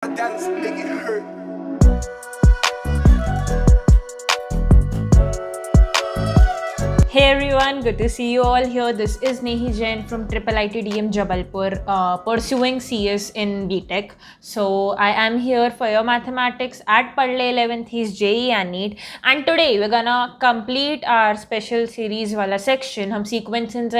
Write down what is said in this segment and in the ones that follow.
Dance make it hurt. Hey everyone, good to see you all here. This is Nehi Jain from Triple ITDM Jabalpur, pursuing CS in BTech. So I am here for your mathematics at Padle 11th, he's JEE and NEET. And today we're gonna complete our special series वाला section. हम sequences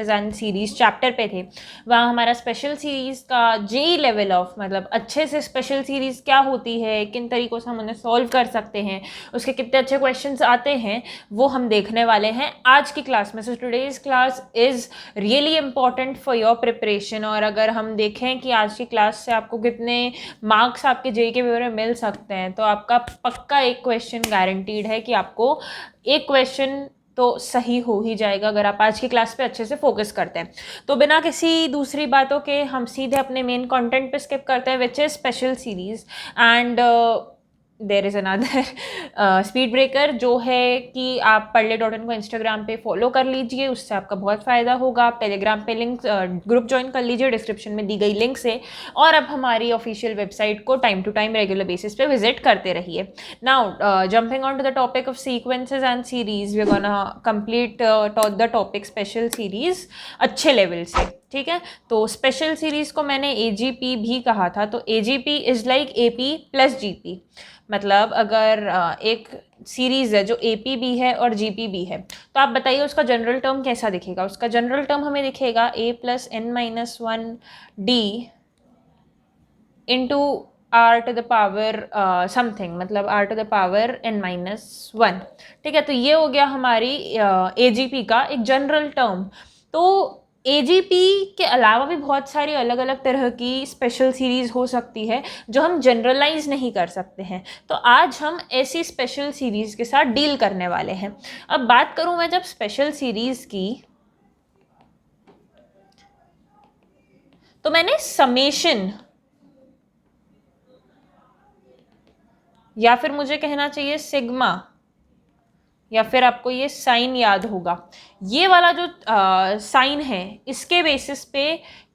and series chapter पे थे. वहाँ हमारा special series का JEE level of मतलब अच्छे से special series क्या होती है, किन तरीकों से हम उन्हें solve कर सकते हैं, उसके कितने अच्छे questions आते हैं, वो हम देखने वाले हैं आज की क्लास में. So today's class is really important for your preparation. और अगर हम देखें कि आज की क्लास से आपको कितने मार्क्स आपके जेईई के पेपर में मिल सकते हैं, तो आपका पक्का एक क्वेश्चन गारंटीड है कि आपको एक क्वेश्चन तो सही हो ही जाएगा अगर आप आज की क्लास पे अच्छे से फोकस करते हैं. तो बिना किसी दूसरी बातों के हम सीधे अपने मेन कंटेंट पे स्किप करते हैं, which is special series. And there is another speed breaker, जो है कि आप padle.in को इंस्टाग्राम पे फॉलो कर लीजिए, उससे आपका बहुत फ़ायदा होगा. आप टेलीग्राम पे लिंक ग्रुप ज्वाइन कर लीजिए डिस्क्रिप्शन में दी गई लिंक से. और अब हमारी ऑफिशियल वेबसाइट को time to time regular basis पे विजिट करते रहिए. Now jumping on to the topic of sequences and series, we are gonna complete the topic special series अच्छे लेवल से. ठीक है, तो स्पेशल सीरीज़ को मैंने AGP भी कहा था. तो AGP is like AP plus GP. मतलब अगर एक सीरीज़ है जो AP भी है और GP भी है, तो आप बताइए उसका जनरल टर्म कैसा दिखेगा. उसका जनरल टर्म हमें दिखेगा A plus n-1D into R to the power something, मतलब R to the power n-1. ठीक है, तो ये हो गया हमारी AGP का एक जनरल टर्म. तो AGP के अलावा भी बहुत सारी अलग अलग तरह की स्पेशल सीरीज़ हो सकती है जो हम जनरलाइज नहीं कर सकते हैं. तो आज हम ऐसी स्पेशल सीरीज़ के साथ डील करने वाले हैं. अब बात करूं मैं जब स्पेशल सीरीज़ की, तो मैंने समेशन, या फिर मुझे कहना चाहिए सिग्मा, या फिर आपको ये साइन याद होगा. ये वाला जो साइन है, इसके बेसिस पे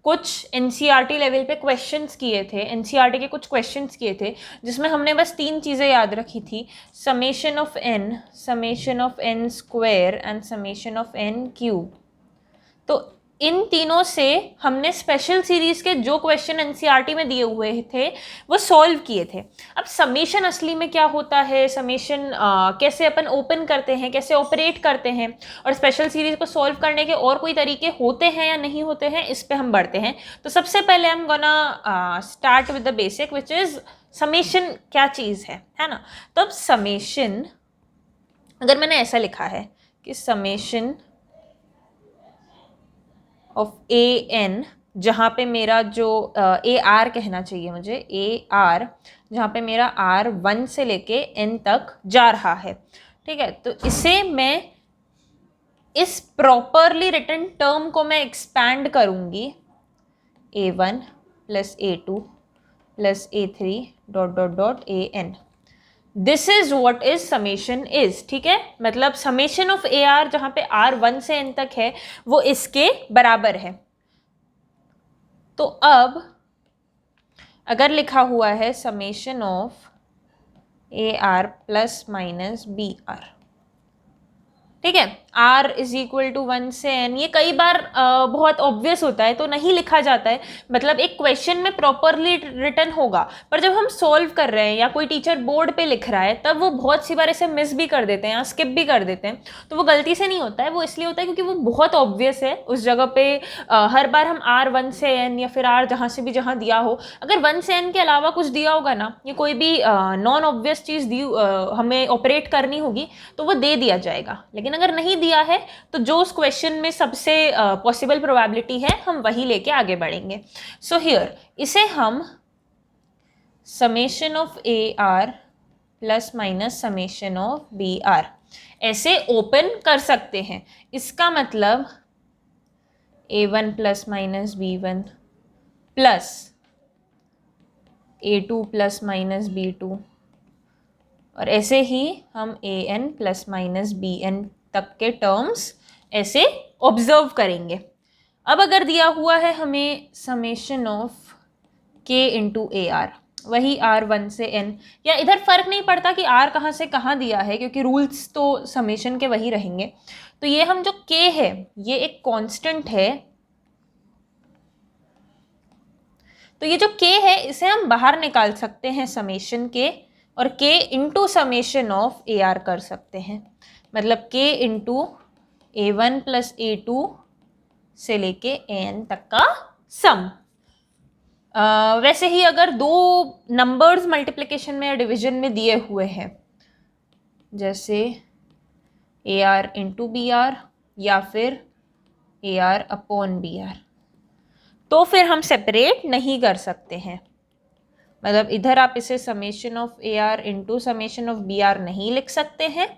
कुछ NCERT लेवल पे क्वेश्चंस किए थे. NCERT के कुछ क्वेश्चंस किए थे जिसमें हमने बस 3 चीज़ें याद रखी थी: summation of n square and summation of n cube. तो इन तीनों से हमने स्पेशल सीरीज़ के जो क्वेश्चन NCERT में दिए हुए थे वो सॉल्व किए थे. अब समेशन असली में क्या होता है, समेशन कैसे अपन ओपन करते हैं, कैसे ऑपरेट करते हैं, और स्पेशल सीरीज़ को सॉल्व करने के और कोई तरीके होते हैं या नहीं होते हैं, इस पे हम बढ़ते हैं. तो सबसे पहले हम gonna start with the basic, which is summation क्या चीज़ है ना. तो अब समेशन, अगर मैंने ऐसा लिखा है कि समेशन ऑफ AN, जहाँ पे मेरा जो AR कहना चाहिए मुझे, AR, जहाँ पे मेरा R 1 से लेके N तक जा रहा है. ठीक है, तो इसे मैं, इस प्रॉपरली रिटन टर्म को मैं एक्सपैंड करूँगी A1 plus A2 plus A3 dot dot dot AN. This is what is summation is. ठीक है, मतलब समेशन ऑफ AR जहाँ पे R 1 से N तक है वो इसके बराबर है. तो अब अगर लिखा हुआ है summation of AR plus minus BR, ठीक है, R इज इक्वल टू 1 से N, ये कई बार बहुत ऑब्वियस होता है तो नहीं लिखा जाता है. मतलब एक क्वेश्चन में प्रॉपरली रिटन होगा, पर जब हम सॉल्व कर रहे हैं या कोई टीचर बोर्ड पे लिख रहा है, तब वो बहुत सी बार इसे मिस भी कर देते हैं या स्किप भी कर देते हैं. तो वो गलती से नहीं होता है, वो इसलिए होता है क्योंकि वो बहुत ऑब्वियस है. उस जगह पे हर बार हम R 1 से N या फिर R जहाँ से भी जहाँ दिया हो, अगर 1 से N के अलावा कुछ दिया होगा ना, ये कोई भी नॉन ऑब्वियस चीज़ दी हमें ऑपरेट करनी होगी, तो वो दे दिया जाएगा. लेकिन अगर नहीं दिया है तो जो उस क्वेश्चन में सबसे पॉसिबल प्रोबेबिलिटी है, हम वही लेके आगे बढ़ेंगे. सो हियर इसे हम summation of AR plus minus summation of BR ऐसे ओपन कर सकते हैं. इसका मतलब A1 plus minus B1 plus A2 plus minus B2, और ऐसे ही हम AN प्लस माइनस BN तक के टर्म्स ऐसे ऑब्जर्व करेंगे. अब अगर दिया हुआ है हमें समेशन ऑफ के इंटू ए आर, वही आर 1 से n, या इधर फर्क नहीं पड़ता कि आर कहाँ से कहाँ दिया है क्योंकि रूल्स तो समेशन के वही रहेंगे। तो ये हम जो k है ये एक कांस्टेंट है, तो ये जो k है इसे हम बाहर निकाल सकते हैं समेशन के, और k into summation of A are कर सकते हैं, मतलब k into A1 plus A2 से लेके an तक का सम। वैसे ही अगर दो नंबर्स मल्टीप्लिकेशन में या डिवीजन में दिए हुए हैं, जैसे A R into B R या फिर A R upon B R, तो फिर हम सेपरेट नहीं कर सकते हैं। मतलब इधर आप इसे summation of A R into summation of B R नहीं लिख सकते हैं,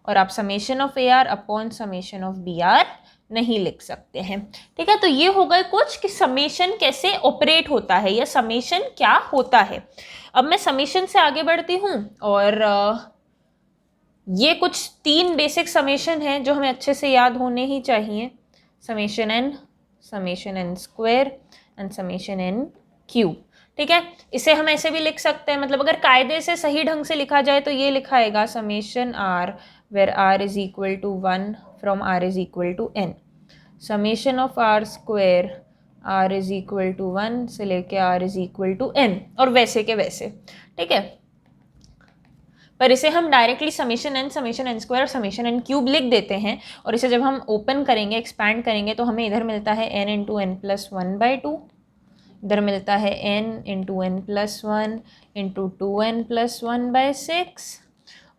और आप summation of A R upon summation of B R नहीं लिख सकते हैं। ठीक है, तो ये हो गए कुछ कि समेशन कैसे ऑपरेट होता है या समेशन क्या होता है। अब मैं समेशन से आगे बढ़ती हूँ, और ये कुछ 3 बेसिक समेशन हैं जो हमें अच्छे से याद होने ही चाहिए। Summation n square and summation n cube. ठीक है, इसे हम ऐसे भी लिख सकते हैं, मतलब अगर कायदे से सही ढंग से लिखा जाए तो ये लिखा आएगा summation r where r is equal to 1 from r is equal to n, summation of r square r is equal to 1 से लेके r is equal to n, और वैसे के वैसे। ठीक है, पर इसे हम डायरेक्टली समेशन n स्क्वायर और समेशन n क्यूब लिख देते हैं, और इसे जब हम ओपन करेंगे, एक्सपैंड करेंगे, तो हमें इधर मिलता है n इंटू n प्लस 1/2, इधर मिलता है n into n plus 1 into 2n plus 1/6,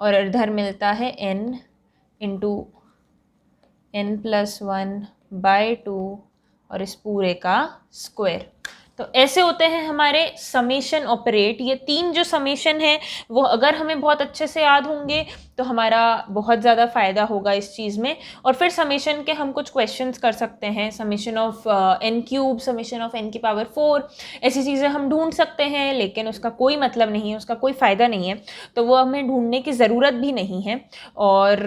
और इधर मिलता है n इंटू n प्लस 1/2 और इस पूरे का स्क्वायर। तो ऐसे होते हैं हमारे समेशन ऑपरेट। ये 3 जो समेशन है वो अगर हमें बहुत अच्छे से याद होंगे तो हमारा बहुत ज़्यादा फ़ायदा होगा इस चीज़ में। और फिर समेशन के हम कुछ क्वेश्चंस कर सकते हैं, summation of n cube, summation of n की पावर 4, ऐसी चीज़ें हम ढूंढ सकते हैं, लेकिन उसका कोई मतलब नहीं है, उसका कोई फ़ायदा नहीं है, तो वो हमें ढूंढने की ज़रूरत भी नहीं है। और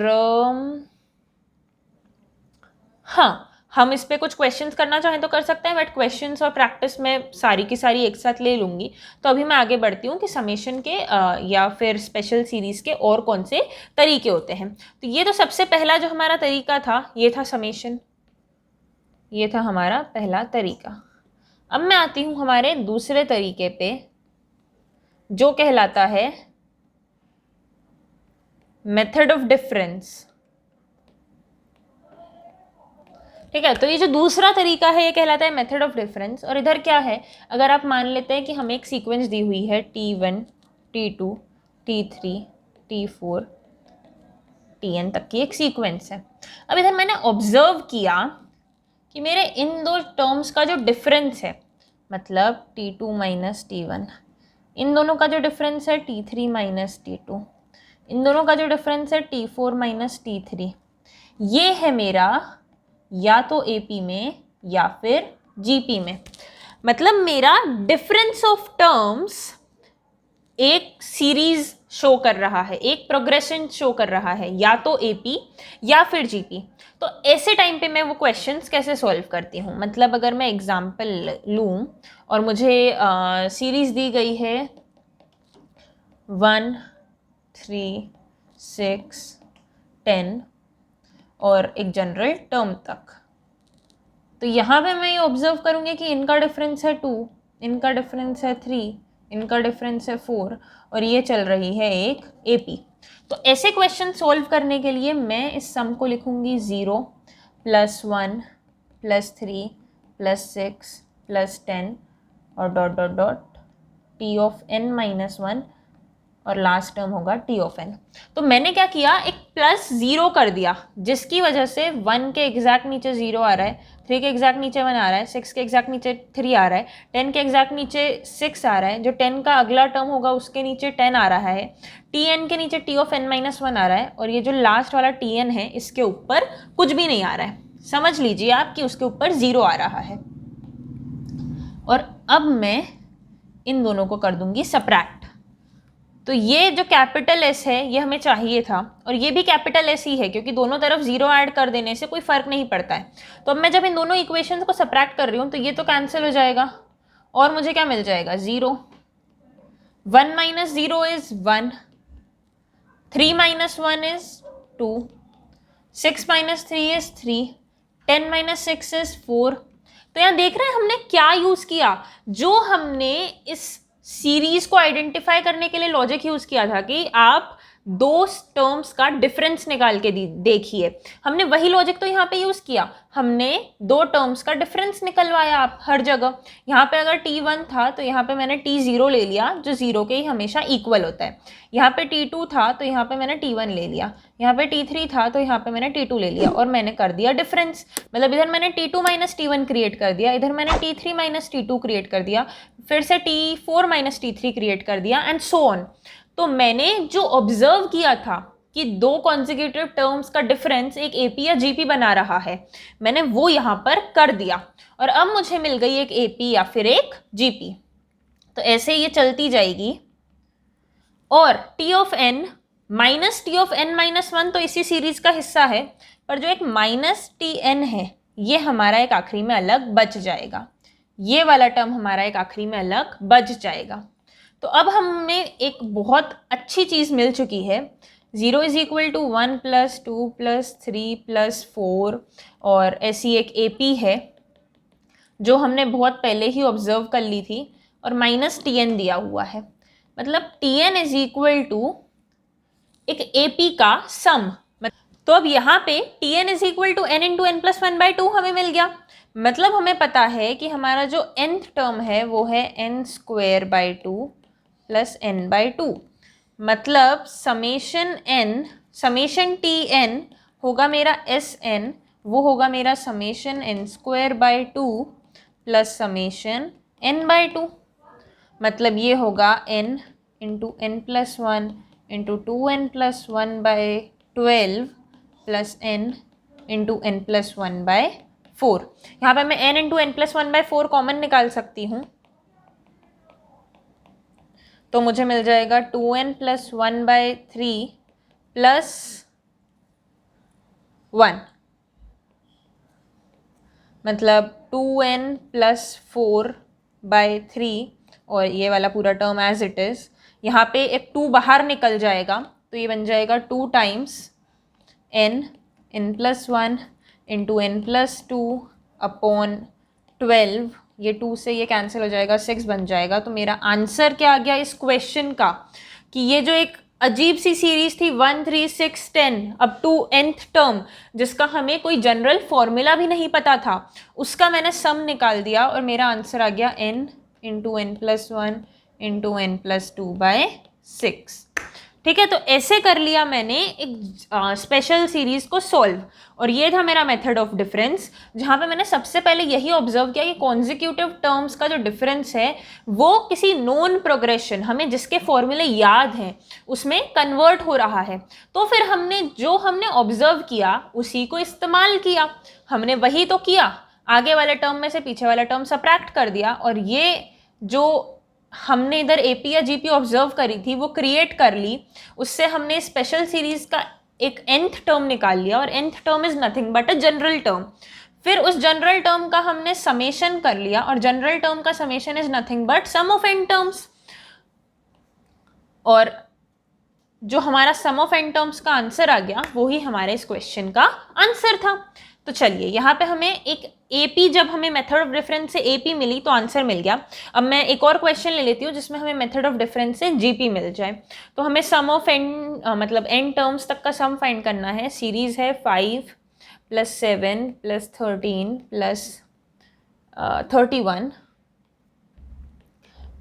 हाँ, हम इस पे कुछ क्वेश्चंस करना चाहें तो कर सकते हैं, बट क्वेश्चंस और प्रैक्टिस में सारी की सारी एक साथ ले लूँगी। तो अभी मैं आगे बढ़ती हूँ कि समेशन के या फिर स्पेशल सीरीज़ के और कौन से तरीके होते हैं। तो ये तो सबसे पहला जो हमारा तरीका था ये था समेशन, ये था हमारा पहला तरीका। अब मैं आती हूँ हमारे दूसरे तरीके पे जो कहलाता है मेथड ऑफ डिफरेंस। ठीक है, तो ये जो दूसरा तरीका है ये कहलाता है मेथड ऑफ डिफरेंस। और इधर क्या है, अगर आप मान लेते हैं कि हमें एक सीक्वेंस दी हुई है T1, T2, T3, T4, Tn तक की एक सीक्वेंस है। अब इधर मैंने ऑब्जर्व किया कि मेरे इन दो टर्म्स का जो डिफरेंस है, मतलब T2 माइनस T1, इन दोनों का जो डिफरेंस है T3 माइनस T2, इन दोनों का जो डिफरेंस है T4 माइनस T3, ये है मेरा या तो AP में या फिर GP में। मतलब मेरा डिफरेंस ऑफ टर्म्स एक सीरीज शो कर रहा है, एक प्रोग्रेशन शो कर रहा है, या तो AP या फिर GP। तो ऐसे टाइम पे मैं वो क्वेश्चंस कैसे सॉल्व करती हूँ, मतलब अगर मैं एग्जांपल लूँ और मुझे सीरीज दी गई है 1, 3, 6, 10 और एक जनरल टर्म तक, तो यहाँ पे मैं ये ऑब्जर्व करूँगी कि इनका डिफरेंस है 2, इनका डिफरेंस है 3, इनका डिफरेंस है 4, और ये चल रही है एक AP। तो ऐसे क्वेश्चन सॉल्व करने के लिए मैं इस सम को लिखूँगी 0 प्लस 1 प्लस 3 प्लस 6 प्लस 10 और dot dot dot T of n minus 1, और लास्ट टर्म होगा T ऑफ n। तो मैंने क्या किया, एक प्लस 0 कर दिया, जिसकी वजह से 1 के एग्जैक्ट नीचे 0 आ रहा है, 3 के एग्जैक्ट नीचे 1 आ रहा है, 6 के एग्जैक्ट नीचे 3 आ रहा है, 10 के एग्जैक्ट नीचे 6 आ रहा है, जो 10 का अगला टर्म होगा उसके नीचे 10 आ रहा है, Tn के नीचे T ऑफ n माइनस 1 आ रहा है, और ये जो लास्ट वाला Tn है इसके ऊपर कुछ भी नहीं आ रहा है। समझ लीजिए आप कि उसके ऊपर 0 आ रहा है। और अब मैं इन दोनों को कर दूंगी सब्ट्रैक्ट। तो ये जो कैपिटल S है ये हमें चाहिए था, और ये भी कैपिटल S ही है, क्योंकि दोनों तरफ 0 ऐड कर देने से कोई फ़र्क नहीं पड़ता है। तो अब मैं जब इन दोनों इक्वेशंस को सब्ट्रैक्ट कर रही हूँ तो ये तो कैंसिल हो जाएगा, और मुझे क्या मिल जाएगा 0, 1 minus 0 is 1, 3 minus 1 is 2, 6 minus 3 is 3, 10 minus 6 is 4। तो यहाँ देख रहे हैं हमने क्या यूज किया, जो हमने इस सीरीज को आइडेंटिफाई करने के लिए लॉजिक यूज किया था कि आप दो टर्म्स का डिफरेंस निकाल के देखिए, हमने वही लॉजिक तो यहाँ पे यूज किया। हमने दो टर्म्स का डिफरेंस निकलवाया आप हर जगह। यहाँ पे अगर t1 था तो यहाँ पे मैंने t0 ले लिया, जो 0 के ही हमेशा इक्वल होता है। यहाँ पे t2 था तो यहाँ पे मैंने t1 ले लिया। यहाँ पे t3 था तो यहाँ पे मैंने t2 ले लिया और मैंने कर दिया डिफरेंस। मतलब इधर मैंने t2 माइनस t1 क्रिएट कर दिया, इधर मैंने t3 माइनस t2 क्रिएट कर दिया, फिर से t4 माइनस t3 क्रिएट कर दिया एंड सो ऑन। तो मैंने जो ऑब्जर्व किया था कि दो कॉन्जिक्यूटिव टर्म्स का डिफरेंस एक एपी या जीपी बना रहा है, मैंने वो यहाँ पर कर दिया और अब मुझे मिल गई एक एपी या फिर एक जीपी। तो ऐसे ये चलती जाएगी और T of N minus T of N minus 1 तो इसी सीरीज का हिस्सा है, पर जो एक माइनस टी एन है ये हमारा एक आखिरी में अलग बच जाएगा, ये वाला टर्म हमारा एक आखिरी में अलग बच जाएगा। तो अब हमें एक बहुत अच्छी चीज़ मिल चुकी है, 0 is equal to 1 plus 2 plus 3 plus 4 और ऐसी एक एपी है जो हमने बहुत पहले ही ऑब्जर्व कर ली थी और माइनस टी एन दिया हुआ है। मतलब T N is equal to एक एपी का सम। तो अब यहाँ पे T N is equal to N into N plus 1 by 2 हमें मिल गया। मतलब हमें पता है कि हमारा जो nth टर्म है वो है n square by 2 plus n by 2। मतलब समेशन टी एन होगा मेरा एस एन, वो होगा मेरा summation n square by 2 plus summation n by 2। मतलब ये होगा n into N plus 1 into 2n plus 1 by 12 plus n into N plus 1 by 4। यहाँ पे मैं n into N plus 1 by 4 common निकाल सकती हूँ, तो मुझे मिल जाएगा 2n प्लस 1 बाई 3 प्लस 1, मतलब 2n प्लस 4 बाई 3 और ये वाला पूरा टर्म एज इट इज़। यहाँ पे एक 2 बाहर निकल जाएगा तो ये बन जाएगा 2 times n plus 1 into N plus 2 upon 12, ये 2 से ये कैंसिल हो जाएगा, 6 बन जाएगा। तो मेरा आंसर क्या आ गया इस क्वेश्चन का कि ये जो एक अजीब सी सीरीज थी 1 3 6 10 अप टू nth टर्म, जिसका हमें कोई जनरल फॉर्मूला भी नहीं पता था, उसका मैंने सम निकाल दिया और मेरा आंसर आ गया n into N plus 1 into N plus 2 by 6। ठीक है, तो ऐसे कर लिया मैंने एक स्पेशल सीरीज को सॉल्व और ये था मेरा मेथड ऑफ डिफरेंस, जहाँ पे मैंने सबसे पहले यही ऑब्जर्व किया कि कॉन्जिक्यूटिव टर्म्स का जो डिफरेंस है वो किसी नोन प्रोग्रेशन, हमें जिसके फॉर्मूले याद हैं, उसमें कन्वर्ट हो रहा है। तो फिर हमने ऑब्जर्व किया उसी को इस्तेमाल किया, हमने वही तो किया, आगे वाले टर्म में से पीछे वाला टर्म सबट्रैक्ट कर दिया और ये जो हमने इधर एपी या जीपी ऑब्जर्व करी थी वो क्रिएट कर ली, उससे हमने स्पेशल सीरीज का एक nth टर्म निकाल लिया और nth term is nothing but a general term. फिर उस जनरल टर्म का हमने समेशन कर लिया और जनरल टर्म का summation is nothing but sum of n terms, और जो हमारा सम ऑफ n टर्म्स का आंसर आ गया वही हमारे इस क्वेश्चन का आंसर था। तो चलिए यहाँ पे हमें एक एपी, जब हमें मेथड ऑफ डिफरेंस से एपी मिली तो आंसर मिल गया। अब मैं एक और क्वेश्चन ले लेती हूँ जिसमें हमें मेथड ऑफ डिफरेंस से जीपी मिल जाए। तो हमें सम ऑफ एन मतलब एन टर्म्स तक का सम फाइंड करना है। सीरीज है 5 प्लस 7 प्लस 13 प्लस 31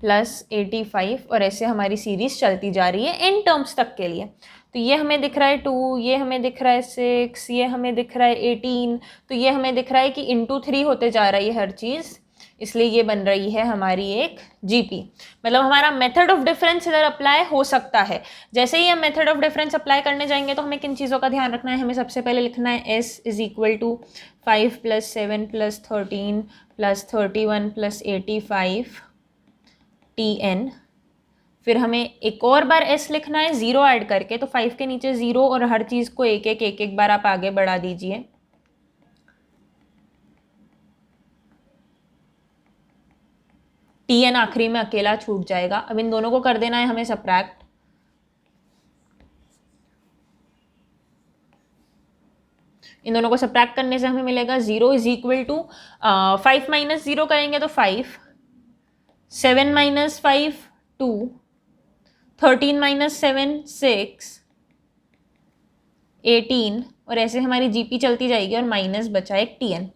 प्लस 85 और ऐसे हमारी सीरीज चलती जा रही है एन टर्म्स तक के लिए। तो ये हमें दिख रहा है 2, ये हमें दिख रहा है 6, ये हमें दिख रहा है 18, तो ये हमें दिख रहा है कि इंटू 3 होते जा रही है हर चीज़, इसलिए ये बन रही है हमारी एक जीपी। मतलब हमारा मेथड ऑफ डिफरेंस इधर अप्लाई हो सकता है। जैसे ही हम मेथड ऑफ डिफरेंस अप्लाई करने जाएंगे तो हमें किन चीज़ों का ध्यान रखना है, हमें सबसे पहले लिखना है s is equal to 5 plus 7 plus 13 plus 31 plus 85 tn। फिर हमें एक और बार s लिखना है 0 ऐड करके, तो 5 के नीचे 0 और हर चीज़ को एक बार आप आगे बढ़ा दीजिए। Tn आखिरी में अकेला छूट जाएगा। अब इन दोनों को कर देना है हमें सब्ट्रैक्ट। इन दोनों को सब्ट्रैक्ट करने से हमें मिलेगा 0 इज इक्वल टू 5 माइनस 0 करेंगे तो 5, 7 माइनस 5 2, 13 माइनस 7 6, 18, और ऐसे हमारी जीपी चलती जाएगी और माइनस बचा एक टीएन।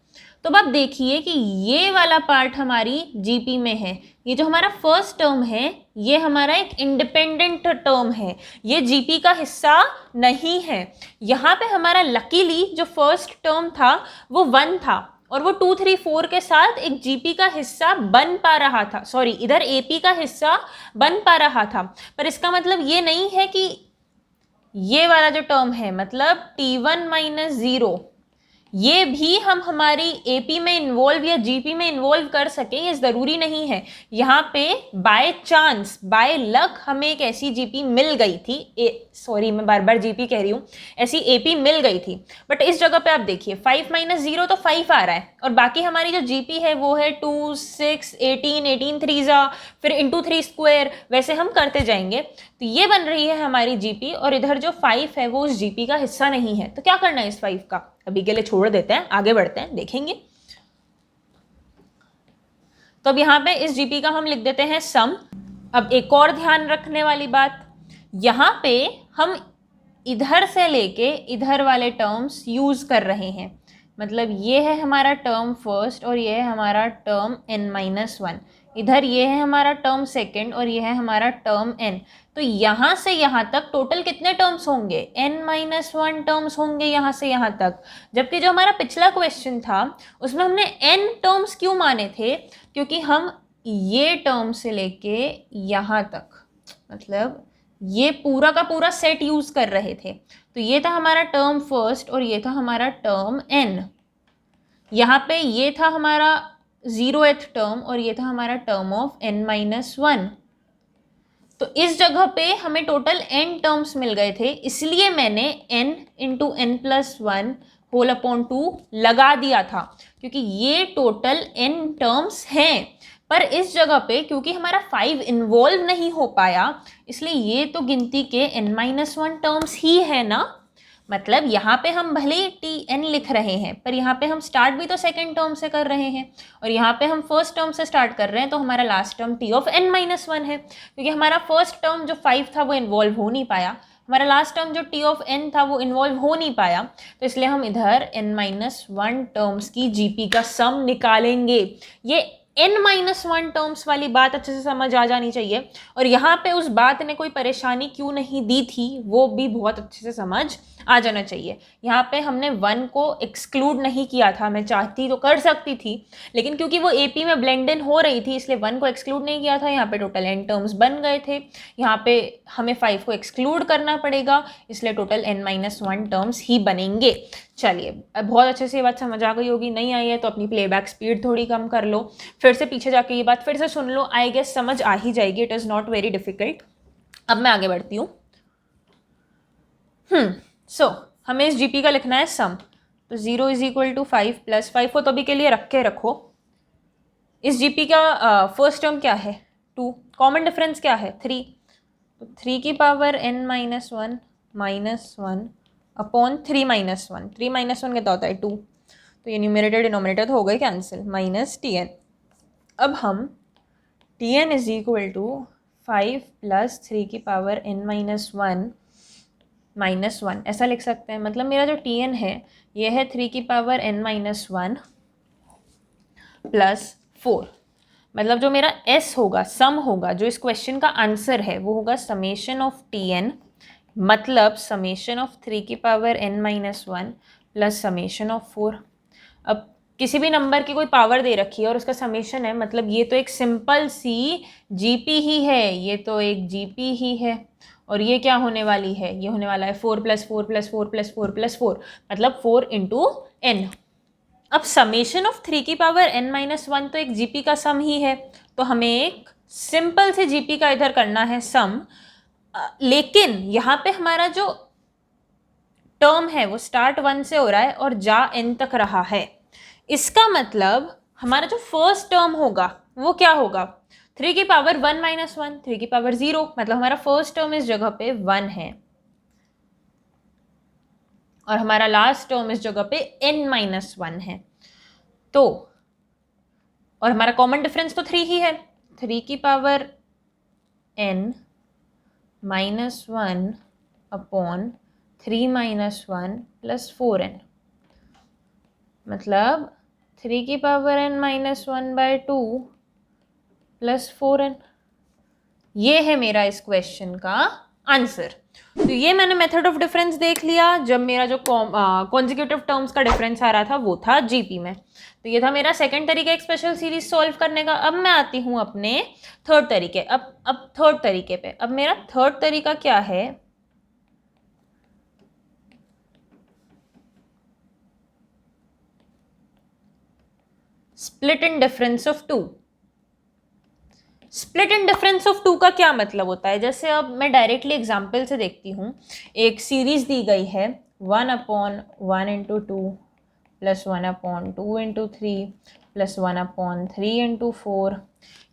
तो अब आप देखिए कि ये वाला पार्ट हमारी जीपी में है, ये जो हमारा फर्स्ट टर्म है ये हमारा एक इंडिपेंडेंट टर्म है, ये जीपी का हिस्सा नहीं है। यहाँ पे हमारा लकीली जो फर्स्ट टर्म था वो 1 था और वो 2 3 4 के साथ एक जीपी का हिस्सा बन पा रहा था, सॉरी इधर एपी का हिस्सा बन पा रहा था। पर इसका मतलब ये नहीं है कि ये वाला जो टर्म है मतलब T1 माइनस 0 ये भी हम हमारी एपी में इन्वॉल्व या जीपी में इन्वॉल्व कर सकें, ये ज़रूरी नहीं है। यहाँ पे बाय चांस बाय लक हमें एक ऐसी जीपी मिल गई थी, सॉरी मैं बार बार जीपी कह रही हूँ, ऐसी एपी मिल गई थी। बट इस जगह पे आप देखिए 5 माइनस 0 तो 5 आ रहा है और बाकी हमारी जो जीपी है वो है 2 6 18 18 3 फिर इंटू 3 स्क्वायर, वैसे हम करते जाएंगे। तो ये बन रही है हमारी जीपी और इधर जो 5 है वो उस जीपी का हिस्सा नहीं है। तो क्या करना है इस 5 का, अभी के लिए छोड़ देते हैं, आगे बढ़ते हैं, देखेंगे। तो अब यहाँ पे इस जीपी का हम लिख देते हैं सम। अब एक और ध्यान रखने वाली बात, यहाँ पे हम इधर से लेके इधर वाले टर्म्स यूज कर रहे हैं, मतलब ये है हमारा टर्म फर्स्ट और ये है हमारा टर्म n-1, इधर ये है हमारा टर्म सेकंड और ये है हमारा टर्म n। तो यहाँ से यहाँ तक टोटल कितने टर्म्स होंगे, n-1 टर्म्स होंगे यहाँ से यहाँ तक। जबकि जो हमारा पिछला क्वेश्चन था उसमें हमने n टर्म्स क्यों माने थे, क्योंकि हम ये टर्म से लेके यहाँ तक मतलब ये पूरा का पूरा सेट यूज कर रहे थे। तो ये था हमारा टर्म फर्स्ट और ये था हमारा टर्म n, यहाँ पे ये था हमारा 0th टर्म और ये था हमारा टर्म ऑफ n-1। तो इस जगह पे हमें टोटल n टर्म्स मिल गए थे, इसलिए मैंने n into n+1 whole upon 2 लगा दिया था, क्योंकि ये टोटल n टर्म्स हैं। पर इस जगह पे क्योंकि हमारा 5 इन्वॉल्व नहीं हो पाया, इसलिए ये तो गिनती के n-1 टर्म्स ही है ना। मतलब यहाँ पे हम भले ही Tn लिख रहे हैं पर यहाँ पे हम स्टार्ट भी तो सेकंड टर्म से कर रहे हैं और यहाँ पे हम फर्स्ट टर्म से स्टार्ट कर रहे हैं, तो हमारा last term T of n-1 है, क्योंकि हमारा फर्स्ट टर्म जो 5 था वो इन्वॉल्व हो नहीं पाया, हमारा लास्ट टर्म जो T ऑफ n था वो इन्वॉल्व हो नहीं पाया, तो इसलिए हम इधर n-1 टर्म्स की जीपी का सम निकालेंगे। ये n-1 टर्म्स वाली बात अच्छे से समझ आ जानी चाहिए, और यहाँ पे उस बात ने कोई परेशानी क्यों नहीं दी थी वो भी बहुत अच्छे से समझ आ जाना चाहिए। यहाँ पे हमने 1 को एक्सक्लूड नहीं किया था, मैं चाहती तो कर सकती थी लेकिन क्योंकि वो एपी में ब्लेंड इन हो रही थी इसलिए 1 को एक्सक्लूड नहीं किया था। यहाँ पे टोटल n टर्म्स बन गए थे, यहाँ पे हमें 5 को एक्सक्लूड करना पड़ेगा, इसलिए टोटल n-1 टर्म्स ही बनेंगे। चलिए अब बहुत अच्छे से ये बात समझ आ गई होगी, नहीं आई है तो अपनी प्लेबैक स्पीड थोड़ी कम कर लो, फिर से पीछे जाके ये बात फिर से सुन लो, आई गेस समझ आ ही जाएगी, it is not very difficult. अब मैं आगे बढ़ती हूँ। सो हमें इस जीपी का लिखना है सम, तो 0 इज इक्वल टू 5 प्लस 5 को तो अभी के लिए रख के रखो। इस जीपी का फर्स्ट टर्म क्या है 2, कॉमन डिफरेंस क्या है 3, तो 3 की पावर n-1 -1 अपॉन 3-1, 3-1 कितना होता है 2, तो ये न्यूमरेटर डिनोमिनेटर तो हो गए कैंसिल, माइनस Tn। अब हम Tn is equal to 5 plus 3 की पावर n-1 -1 ऐसा लिख सकते हैं। मतलब मेरा जो Tn है ये है 3 की पावर n-1 प्लस 4, मतलब जो मेरा s होगा, सम होगा, जो इस क्वेश्चन का आंसर है वो होगा समेशन ऑफ Tn, मतलब समेशन ऑफ 3 की power n-1 plus summation of 4। अब किसी भी नंबर की कोई पावर दे रखी है और उसका समेशन है, मतलब ये तो एक सिंपल सी जीपी ही है, ये तो एक जीपी ही है, और ये क्या होने वाली है, ये होने वाला है 4 + 4 + 4 + 4 + 4, मतलब 4 × n। अब समेशन ऑफ 3 की पावर n-1 तो एक जीपी का सम ही है, तो हमें एक सिंपल से जीपी का इधर करना है सम, लेकिन यहाँ पे हमारा जो टर्म है वो स्टार्ट 1 से हो रहा है और जा n तक रहा है। इसका मतलब हमारा जो फर्स्ट टर्म होगा वो क्या होगा, 3 की पावर 1 माइनस 1, 3 की पावर 0, मतलब हमारा फर्स्ट टर्म इस जगह पे 1 है और हमारा लास्ट टर्म इस जगह पे n माइनस 1 है। तो और हमारा कॉमन डिफरेंस तो 3 ही है, 3 की power n minus 1 upon 3 minus 1 plus 4n, मतलब 3 की power n minus 1 by 2 plus 4n। ये है मेरा इस क्वेश्चन का आंसर। तो ये मैंने मेथड ऑफ डिफरेंस देख लिया जब मेरा जो कॉन्जिक्यूटिव टर्म्स का डिफरेंस आ रहा था वो था जीपी में। तो ये था मेरा सेकंड तरीका एक स्पेशल सीरीज सॉल्व करने का। अब मैं आती हूँ अपने थर्ड तरीके। अब थर्ड तरीके पे। अब मेरा थर्ड तरीका क्या है, split in difference of two. Split in difference of two का क्या मतलब होता है, जैसे अब मैं डायरेक्टली एग्जाम्पल से देखती हूँ। एक सीरीज दी गई है 1/1 into 2 plus 1/2 into 3 plus 1/3 into 4,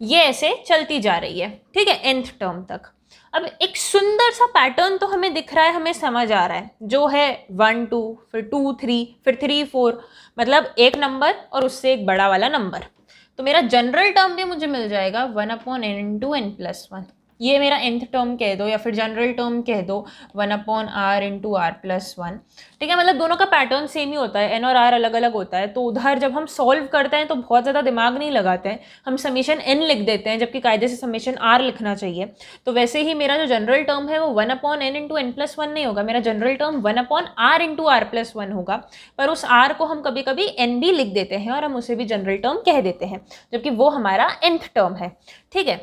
ये ऐसे चलती जा रही है, ठीक है, nth टर्म तक। अब एक सुंदर सा पैटर्न तो हमें दिख रहा है, हमें समझ आ रहा है, जो है 1 2 फिर 2 3 फिर 3 4, मतलब एक नंबर और उससे एक बड़ा वाला नंबर। तो मेरा जनरल टर्म भी मुझे मिल जाएगा 1/n इंटू n प्लस 1, ये मेरा nth टर्म कह दो या फिर जनरल टर्म कह दो 1/r इंटू r प्लस 1, ठीक है। मतलब दोनों का पैटर्न सेम ही होता है, n और r अलग अलग होता है। तो उधर जब हम सॉल्व करते हैं तो बहुत ज़्यादा दिमाग नहीं लगाते हैं, हम समीशन n लिख देते हैं, जबकि कायदे से समीशन r लिखना चाहिए। तो वैसे ही मेरा जो जनरल टर्म है वो 1/n इंटू n प्लस 1 नहीं होगा, मेरा general term 1/r into r plus 1 होगा। पर उस r को हम कभी कभी n भी लिख देते हैं और हम उसे भी जनरल टर्म कह देते हैं, जबकि वो हमारा nth टर्म है, ठीक है।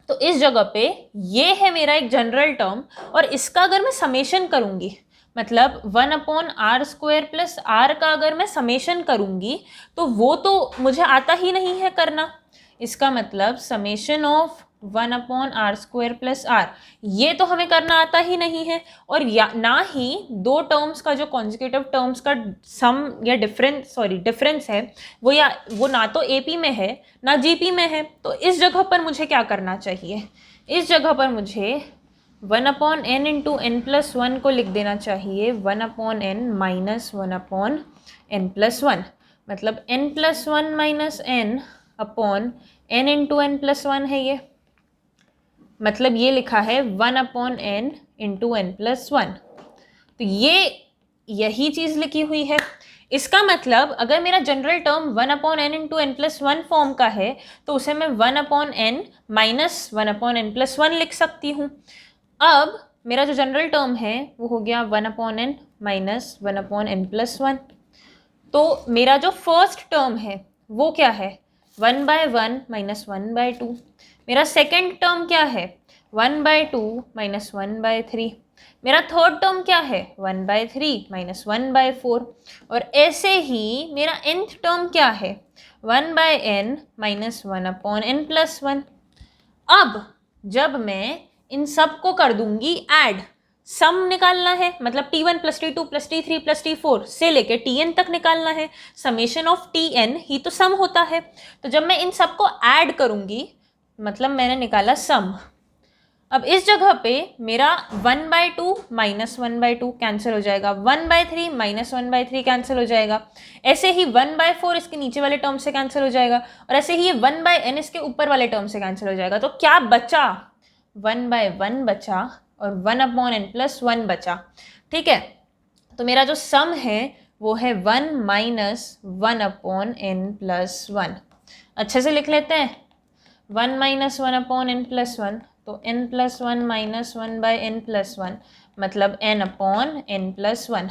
तो इस जगह पे ये है मेरा एक जनरल टर्म, और इसका अगर मैं समेशन करूंगी, मतलब 1/r² प्लस r का अगर मैं समेशन करूंगी तो वो तो मुझे आता ही नहीं है करना। इसका मतलब summation of 1/r² plus r, ये तो हमें करना आता ही नहीं है। और या ना ही दो टर्म्स का जो कॉन्जिक्यूटिव टर्म्स का सम या डिफरेंस है वो ना तो AP में है ना GP में है। तो इस जगह पर मुझे क्या करना चाहिए, इस जगह पर मुझे 1/n इंटू n प्लस 1 को लिख देना चाहिए 1/n माइनस 1/n प्लस 1, मतलब n plus 1 minus n upon n into n plus 1 है ये, मतलब ये लिखा है 1/n इंटू n प्लस 1। तो ये यही चीज़ लिखी हुई है। इसका मतलब अगर मेरा general term 1/n into n plus 1 form का है तो उसे मैं 1/n माइनस 1/n प्लस 1 लिख सकती हूँ। अब मेरा जो जनरल टर्म है वो हो गया 1/n माइनस 1/n प्लस 1। तो मेरा जो फर्स्ट टर्म है वो क्या है, 1/1 माइनस 1/2। मेरा सेकेंड टर्म क्या है, 1/2 माइनस 1/3। मेरा थर्ड टर्म क्या है, 1/3 माइनस 1/4। और ऐसे ही मेरा nth टर्म क्या है, 1/n माइनस 1/n प्लस 1। अब जब मैं इन सब को कर दूंगी ऐड, सम निकालना है, मतलब T1 plus T2 plus T3 plus T4 से लेके Tn तक निकालना है। समेशन ऑफ Tn ही तो सम होता है। तो जब मैं इन सब को ऐड करूंगी मतलब मैंने निकाला सम। अब इस जगह पे मेरा 1/2 माइनस 1/2 कैंसिल हो जाएगा, 1/3 माइनस 1/3 कैंसिल हो जाएगा, ऐसे ही 1/4 इसके नीचे वाले टर्म से कैंसिल हो जाएगा, और ऐसे ही 1/n इसके ऊपर वाले टर्म से कैंसिल हो जाएगा। तो क्या बचा, 1/1 बचा और 1/n प्लस 1 बचा, ठीक है। तो मेरा जो सम है वो है 1 माइनस 1/n प्लस 1। अच्छे से लिख लेते हैं, 1 माइनस 1/n प्लस 1, तो n plus 1 minus 1/n plus 1, मतलब n/n प्लस 1।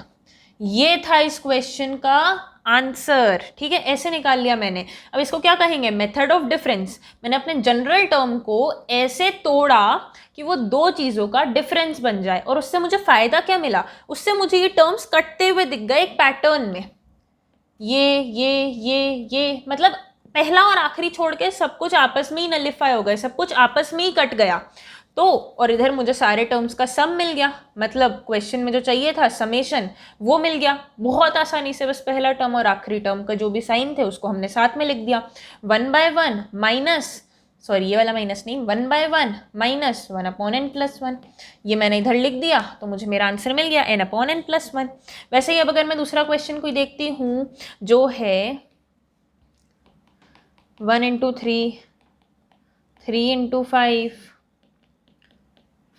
ये था इस क्वेश्चन का आंसर, ठीक है, ऐसे निकाल लिया मैंने। अब इसको क्या कहेंगे, मेथड ऑफ डिफरेंस। मैंने अपने जनरल टर्म को ऐसे तोड़ा कि वो दो चीज़ों का डिफरेंस बन जाए, और उससे मुझे फ़ायदा क्या मिला, उससे मुझे ये टर्म्स कटते हुए दिख गए एक पैटर्न में, ये मतलब पहला और आखिरी छोड़ के सब कुछ आपस में ही नलिफाई हो गए, सब कुछ आपस में ही कट गया। तो और इधर मुझे सारे टर्म्स का सम मिल गया, मतलब क्वेश्चन में जो चाहिए था समेशन वो मिल गया बहुत आसानी से। बस पहला टर्म और आखिरी टर्म का जो भी साइन थे उसको हमने साथ में लिख दिया। 1/1 माइनस सॉरी ये वाला माइनस नहीं, 1/1 माइनस 1/n+1, ये मैंने इधर लिख दिया तो मुझे मेरा आंसर मिल गया n/n+1। वैसे ही अब अगर मैं दूसरा क्वेश्चन कोई देखती हूँ जो है 1 × 3, 3 × 5,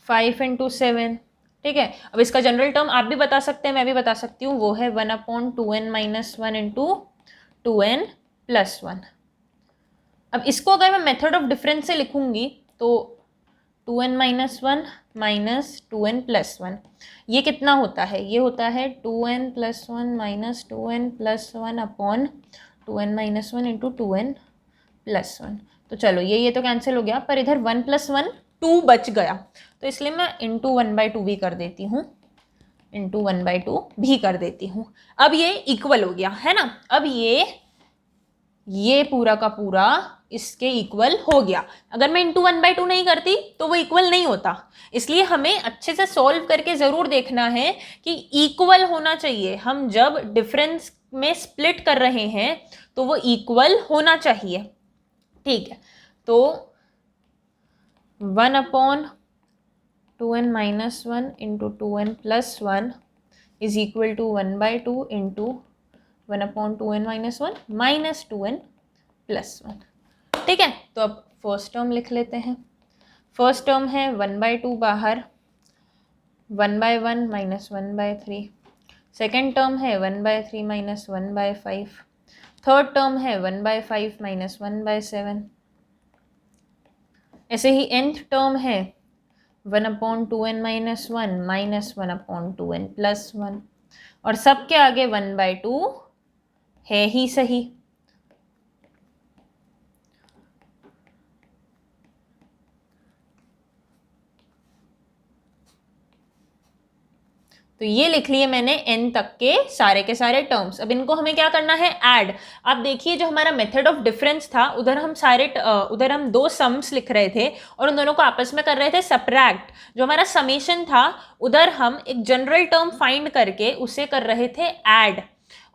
5 × 7, ठीक है। अब इसका जनरल टर्म आप भी बता सकते हैं, मैं भी बता सकती हूँ, वो है 1/2n-1 × 2n+1। अब इसको अगर मैं मेथड ऑफ डिफरेंस से लिखूंगी तो 2n-1 माइनस 2n+1, ये कितना होता है, ये होता है 2n+1 minus 2n+1 upon 2n-1 × 2n+1। तो चलो ये तो कैंसिल हो गया, पर इधर 1+1 2 बच गया, तो इसलिए मैं इंटू 1/2 भी कर देती हूँ, इंटू 1/2 भी कर देती हूँ। अब ये इक्वल हो गया है ना, अब ये पूरा का पूरा इसके इक्वल हो गया। अगर मैं इंटू 1/2 नहीं करती तो वो इक्वल नहीं होता, इसलिए हमें अच्छे से सॉल्व करके ज़रूर देखना है कि इक्वल होना चाहिए। हम जब डिफरेंस में स्प्लिट कर रहे हैं तो वो इक्वल होना चाहिए, ठीक है। तो 1/2n-1 × 2n+1 is equal to 1/2 into 1/2n-1 minus 2n+1, ठीक है। तो अब फर्स्ट टर्म लिख लेते हैं। फर्स्ट टर्म है 1/2 बाहर, 1/1 माइनस 1/3। सेकेंड टर्म है 1/3 माइनस 1/5। थर्ड टर्म है 1/5 माइनस 1/7। ऐसे ही nth टर्म है 1/2n-1 माइनस 1/2n+1, और सबके आगे 1/2 है ही सही। तो ये लिख लिए मैंने n तक के सारे टर्म्स। अब इनको हमें क्या करना है, ऐड। आप देखिए जो हमारा मेथड ऑफ डिफरेंस था उधर हम दो सम्स लिख रहे थे और उन दोनों को आपस में कर रहे थे सब्ट्रैक्ट। जो हमारा समेशन था उधर हम एक जनरल टर्म फाइंड करके उसे कर रहे थे ऐड,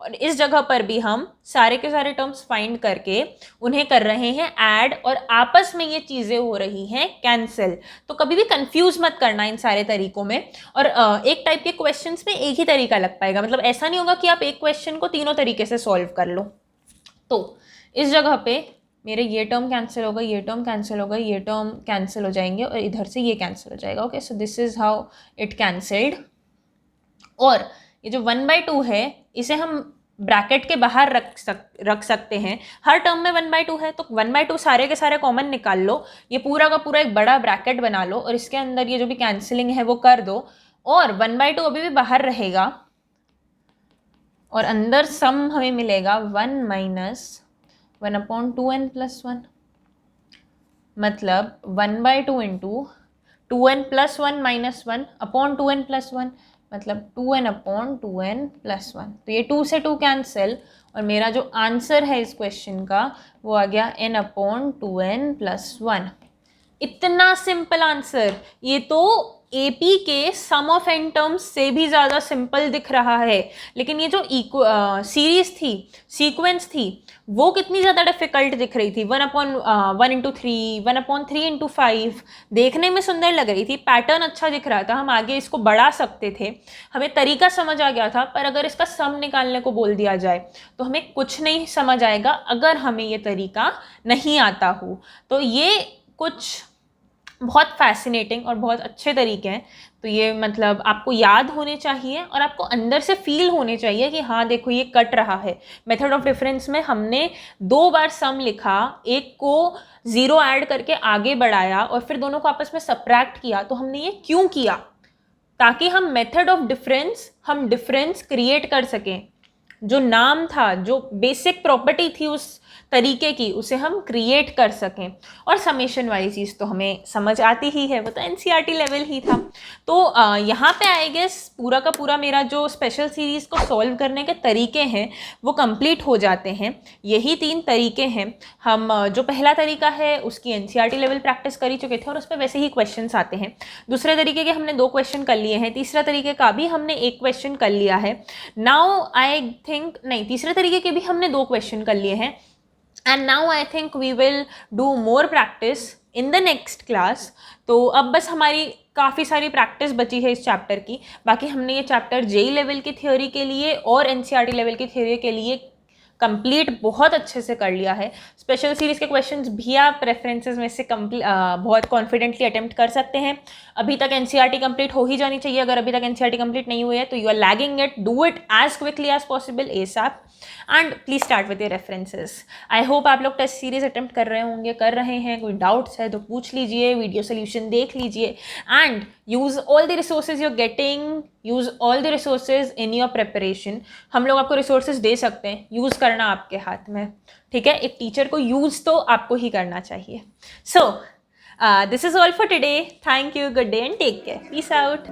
और इस जगह पर भी हम सारे के सारे टर्म्स फाइंड करके उन्हें कर रहे हैं ऐड, और आपस में ये चीज़ें हो रही हैं कैंसिल। तो कभी भी कंफ्यूज मत करना इन सारे तरीकों में। और एक टाइप के क्वेश्चंस में एक ही तरीका लग पाएगा, मतलब ऐसा नहीं होगा कि आप एक क्वेश्चन को तीनों तरीके से सॉल्व कर लो। तो इस जगह पे मेरे ये टर्म कैंसिल होगा, ये टर्म कैंसिल होगा, ये टर्म कैंसिल हो जाएंगे, और इधर से ये कैंसिल हो जाएगा। Okay, so this is how it cancelled. और ये जो 1/2 है इसे हम ब्रैकेट के बाहर रख सकते हैं। हर टर्म में 1/2 है तो 1/2 सारे के सारे कॉमन निकाल लो, ये पूरा का पूरा एक बड़ा ब्रैकेट बना लो और इसके अंदर ये जो भी कैंसिलिंग है वो कर दो, और 1/2 अभी भी बाहर रहेगा और अंदर सम हमें मिलेगा 1 माइनस 1/2n+1, मतलब 1/2 into 2n+1 minus 1 upon 2n+1, मतलब 2n/2n+1। तो ये 2 से 2 कैंसिल, और मेरा जो आंसर है इस क्वेश्चन का वो आ गया n/2n+1। इतना सिंपल आंसर, ये तो एपी के सम ऑफ n टर्म्स से भी ज़्यादा सिंपल दिख रहा है, लेकिन ये जो सीरीज थी, सीक्वेंस थी, वो कितनी ज़्यादा डिफिकल्ट दिख रही थी। 1/1 × 3, 1/3 × 5 देखने में सुंदर लग रही थी, पैटर्न अच्छा दिख रहा था, हम आगे इसको बढ़ा सकते थे, हमें तरीका समझ आ गया था। पर अगर इसका सम निकालने को बोल दिया जाए तो हमें कुछ नहीं समझ आएगा अगर हमें ये तरीका नहीं आता हो। तो ये कुछ बहुत फैसिनेटिंग और बहुत अच्छे तरीके हैं। तो ये मतलब आपको याद होने चाहिए और आपको अंदर से फील होने चाहिए कि हाँ देखो ये कट रहा है। मेथड ऑफ डिफरेंस में हमने 2 बार सम लिखा, एक को 0 ऐड करके आगे बढ़ाया और फिर दोनों को आपस में सब्ट्रैक्ट किया। तो हमने ये क्यों किया? ताकि हम मेथड ऑफ डिफरेंस, हम डिफरेंस क्रिएट कर सकें। जो नाम था, जो बेसिक प्रॉपर्टी थी उस तरीके की, उसे हम क्रिएट कर सकें। और समेशन वाली चीज़ तो हमें समझ आती ही है, वो तो एनसीईआरटी लेवल ही था। तो यहाँ पे आई गेस पूरा का पूरा मेरा जो स्पेशल सीरीज़ को सॉल्व करने के तरीके हैं वो कंप्लीट हो जाते हैं। यही 3 तरीके हैं। हम जो पहला तरीका है उसकी एनसीईआरटी लेवल प्रैक्टिस कर ही चुके थे और उस पर वैसे ही क्वेश्चन आते हैं। दूसरे तरीके के हमने 2 क्वेश्चन कर लिए हैं, तीसरा तरीके का भी हमने 1 क्वेश्चन कर लिया है। नाउ आई थिंक, नहीं, तीसरे तरीके के भी हमने 2 क्वेश्चन कर लिए हैं। And now I think we will do more practice in the next class. तो अब बस हमारी काफ़ी सारी प्रैक्टिस बची है इस चैप्टर की. बाकी हमने ये चैप्टर जेई लेवल की थ्योरी के लिए और एनसीईआरटी लेवल की थ्योरी के लिए कंप्लीट बहुत अच्छे से कर लिया है. स्पेशल सीरीज़ के क्वेश्चंस भी आप रेफरेंसेस में से बहुत कॉन्फिडेंटली अटेम्प्ट कर सकते हैं. अभी तक एनसीईआरटी कंप्लीट हो ही जानी चाहिए. अगर अभी तक एनसीईआरटी कंप्लीट नहीं हुई है तो you are lagging it. Do it as quickly as possible ASAP and please start with your references. I hope आप लोग टेस्ट सीरीज अटेम्प्ट कर रहे होंगे, कर रहे हैं. कोई डाउट्स है तो पूछ लीजिए, वीडियो सोल्यूशन देख लीजिए and use all the resources you are getting. Use all the resources in your preparation. हम लोग आपको रिसोर्सेज दे सकते हैं, यूज़ करना आपके हाथ में. ठीक है, एक टीचर को यूज़ तो आपको ही करना चाहिए. So this is all for today. Thank you, good day and take care. Peace out.